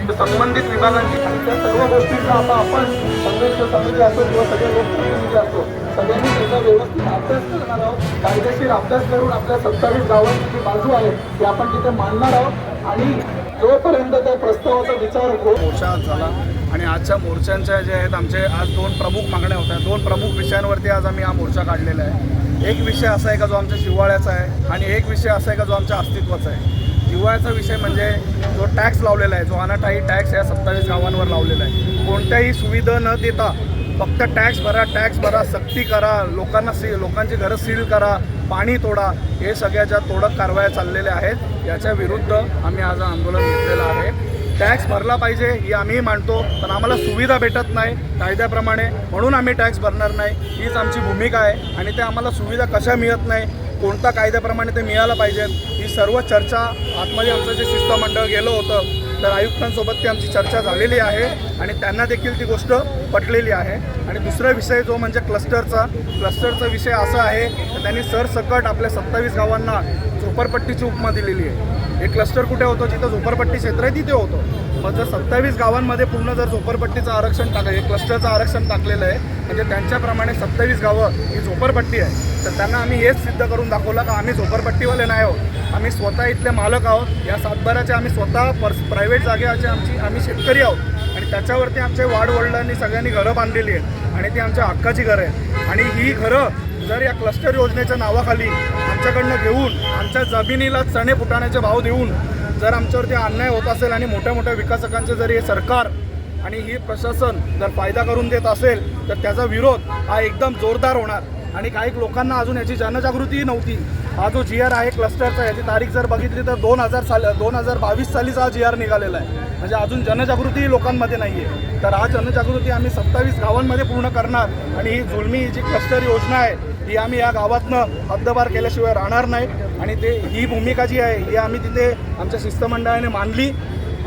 संबंधित विभागांची आणि त्या सर्व गोष्टींचा आता आपण संघर्ष समिती असो किंवा सगळे लोकप्रतिनिधी असो सगळ्यांनी त्याचा व्यवस्थित अभ्यास करणार आहोत. कायदेशीर अभ्यास करून आपल्या 27 गावांची जी बाजू आहे ती आपण तिथे मांडणार आहोत आणि जोपर्यंत त्या प्रस्तावाचा विचार होतो. मोर्चा झाला आणि आजच्या मोर्चांच्या जे आहेत आमचे आज 2 प्रमुख मागण्या होत्या. 2 प्रमुख विषयांवरती आज आम्ही हा मोर्चा काढलेला आहे. एक विषय असा आहे का जो आमच्या शिवाळ्याचा आहे आणि एक विषय असा आहे का जो आमच्या अस्तित्वाचा आहे. शिवाळ्याचा विषय म्हणजे जो टॅक्स लावलेला आहे, जो अनाठायी टॅक्स या 27 गावांवर लावलेला आहे. कोणत्याही सुविधा न देता फक्त टॅक्स भरा, सक्ती करा, लोकांची घरं सील करा, पाणी तोडा, हे सगळ्या ज्या तोडक कारवाया चाललेल्या आहेत याच्या विरुद्ध आम्ही आज आंदोलन घेतलेलं आहे. टॅक्स भरला पाहिजे ही आम्हीही मानतो, पण आम्हाला सुविधा भेटत नाही कायद्याप्रमाणे, म्हणून आम्ही टॅक्स भरणार नाही, हीच आमची भूमिका आहे. आणि ते आम्हाला सुविधा कशा मिळत नाही, कोणत्या कायद्याप्रमाणे ते मिळालं पाहिजे, ही सर्व चर्चा आतमध्ये आमचं जे शिष्टमंडळ गेलं होतं तर आयुक्तांसोबत ती आमची चर्चा झालेली आहे आणि त्यांना देखील ती गोष्ट पटलेली आहे. आणि दुसरा विषय जो म्हणजे क्लस्टरचा विषय असा आहे की त्यांनी सरसकट आपल्या 27 गावांना झोपडपट्टीची उपमा दिलेली आहे. हे क्लस्टर कुठे होतं, जिथं झोपडपट्टी क्षेत्र आहे तिथे होतं. मग जर 27 गावांमध्ये पूर्ण जर झोपडपट्टीचं आरक्षण हे क्लस्टरचं आरक्षण टाकलेलं आहे म्हणजे त्यांच्याप्रमाणे 27 गावं ही झोपडपट्टी आहे. तर त्यांना आम्ही हेच सिद्ध करून दाखवलं का आम्ही झोपडपट्टीवाले नाही आहोत, आम्ही स्वतः इथले मालक आहोत. या सातबाराचे आम्ही स्वतः प्रायव्हेट जागेचे आम्ही शेतकरी आहोत आणि त्याच्यावरती आमच्या वाडवडिलांनी सगळ्यांनी घरं बांधलेली आहेत आणि ती आमच्या हक्काची घरं आहेत. आणि ही घरं जर या क्लस्टर योजनेच्या नावाखाली आमच्याकडनं घेऊन आमच्या जमिनीला चणे फुटाण्याचे भाव देऊन जर आमच्यावरती अन्याय होत असेल आणि मोठ्या मोठ्या विकासकांचे जर हे सरकार आणि ही प्रशासन जर फायदा करून देत असेल तर त्याचा विरोध हा एकदम जोरदार होणार. आणि काही लोकांना अजून याची जनजागृतीही नव्हती. हा जो GR आहे क्लस्टरचा, याची तारीख जर बघितली तर 2022 सालीचा हा GR निघालेला आहे. म्हणजे अजून जनजागृतीही लोकांमध्ये नाही आहे. तर हा जनजागृती आम्ही 27 गावांमध्ये पूर्ण करणार आणि ही जुलमी जी क्लस्टर योजना आहे ही आम्ही या गावातनं हद्दपार केल्याशिवाय राहणार नाही. आणि ही भूमिका जी आहे ही आम्ही तिथे आमच्या शिष्टमंडळाने मांडली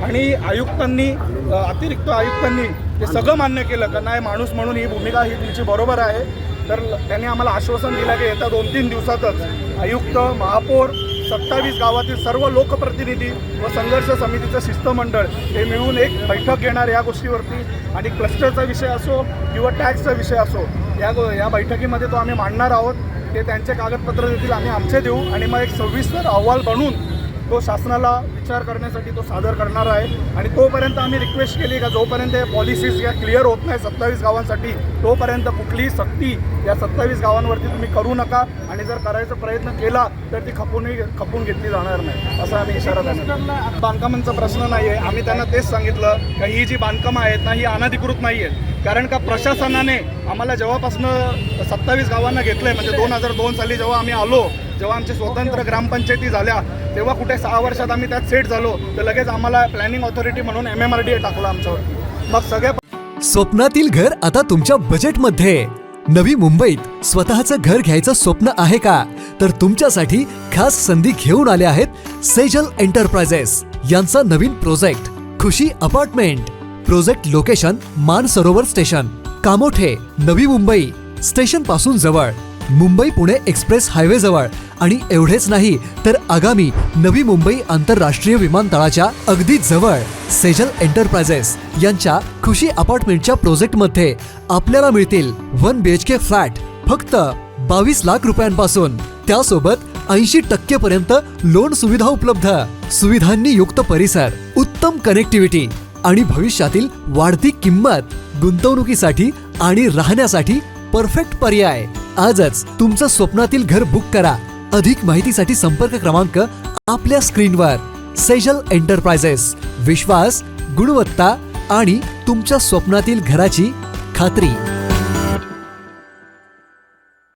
आणि अतिरिक्त आयुक्तांनी ते सगळं मान्य केलं का नाही, माणूस म्हणून ही भूमिका ही तुमची बरोबर आहे. तर त्यांनी आम्हाला आश्वासन दिलं की येत्या 2-3 दिवसातच आयुक्त, महापौर, 27 गावातील सर्व लोकप्रतिनिधी व संघर्ष समितीचं शिष्टमंडळ हे मिळून एक बैठक घेणार या गोष्टीवरती. आणि क्लस्टरचा विषय असो किंवा टॅक्सचा विषय असो या बैठकीमध्ये तो आम्ही मांडणार आहोत. ते त्यांचे कागदपत्र देतील, आम्ही आमचे देऊ आणि मग एक सविस्तर अहवाल बनवून तो शासनाला विचार करण्यासाठी तो सादर करणार आहे. आणि तोपर्यंत आम्ही रिक्वेस्ट केली का जोपर्यंत क्लिअर होत नाही 27 गावांसाठी तोपर्यंत कुठलीही सक्ती या 27 गावांवरती तुम्ही करू नका आणि जर करायचा प्रयत्न केला तर ती खपून घेतली जाणार नाही, असा आम्ही इशारा देणार. बांधकामांचा प्रश्न नाही आहे. आम्ही त्यांना तेच सांगितलं का ही जी बांधकामं आहेत ना ही अनधिकृत नाही आहेत. कारण का प्रशासनाने आम्हाला जेव्हापासून 27 गावांना घेतलं आहे म्हणजे 2002 साली जेव्हा आम्ही आलो, जेव्हा आमच्या स्वतंत्र ग्रामपंचायती झाल्या तेव्हा कुठे 6 वर्षात आम्ही त्यात सेट झालो तर लगेच आम्हाला प्लॅनिंग ऑथॉरिटी म्हणून MMRDA टाकला आमच्यावर. मग सगळ्या स्वप्नातील घर आता तुमच्या बजेटमध्ये. नवी मुंबईत स्वतःचं घर घ्यायचं स्वप्न आहे का? तर तुमच्यासाठी खास संधी घेऊन आले आहेत सेजल एंटरप्राइजेस यांचा नवीन project Khushi apartment. Project location Mansarovar station, Kamothe, Navi Mumbai. Station पासून जवळ, मुंबई पुणे एक्सप्रेस हायवे जवळ. आणि एवढेच नाही तर आगामी नवी मुंबई आंतरराष्ट्रीय विमानतळाच्या अगदी जवळ. सेजल एंटरप्राइजेस यांच्या खुशी अपार्टमेंटच्या प्रोजेक्टमध्ये आपल्याला मिळतील 1 BHK फ्लॅट फक्त 22 लाख रुपयांपासून. त्यासोबत 80% पर्यंत लोन सुविधा उपलब्ध. सुविधांनी युक्त परिसर, उत्तम कनेक्टिव्हिटी आणि भविष्यातील वाढती किंमत. गुंतवणुकीसाठी आणि राहण्यासाठी परफेक्ट पर्याय. आजच तुमचं स्वप्नातील घर बुक करा. अधिक माहितीसाठी संपर्क क्रमांक आपल्या स्क्रीनवर. सेजल एंटरप्राइजेस, विश्वास, गुणवत्ता आणि तुमच्या स्वप्नातील घराची खात्री.